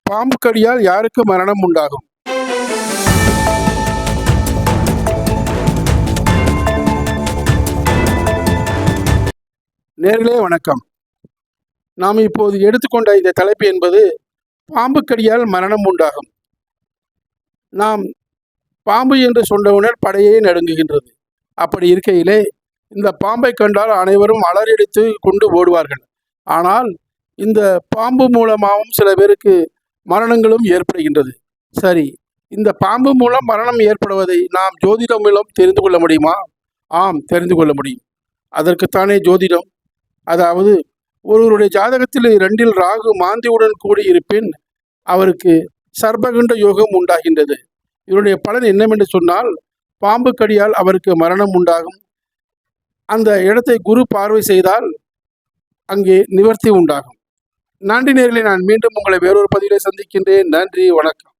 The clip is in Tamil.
பாம்பு கடியால் யாருக்கு மரணம் உண்டாகும்? நேர்களே வணக்கம். நாம் இப்போது எடுத்துக்கொண்ட இந்த தலைப்பு என்பது பாம்பு கடியால் மரணம் உண்டாகும். நாம் பாம்பு என்று சொன்னவுடன் படையே நடுங்குகின்றது. அப்படி இருக்கையிலே இந்த பாம்பை கண்டால் அனைவரும் அலறடித்து கொண்டு ஓடுவார்கள். ஆனால் இந்த பாம்பு மூலமாகவும் சில பேருக்கு மரணங்களும் ஏற்படுகின்றது. சரி, இந்த பாம்பு மூலம் மரணம் ஏற்படுவதை நாம் ஜோதிடம் மூலம் தெரிந்து கொள்ள முடியுமா? ஆம், தெரிந்து கொள்ள முடியும். அதற்குத்தானே ஜோதிடம். அதாவது ஒருவருடைய ஜாதகத்தில் 2 ராகு மாந்தியுடன் கூடியிருப்பின் அவருக்கு சர்பகண்ட யோகம் உண்டாகின்றது. இதனுடைய பலன் என்னவென்று சொன்னால், பாம்பு கடியால் அவருக்கு மரணம் உண்டாகும். அந்த இடத்தை குரு பார்வை செய்தால் அங்கே நிவர்த்தி உண்டாகும். நன்றி நேயர்களே, நான் மீண்டும் உங்களை வேறொரு பதிவிலே சந்திக்கின்றேன். நன்றி, வணக்கம்.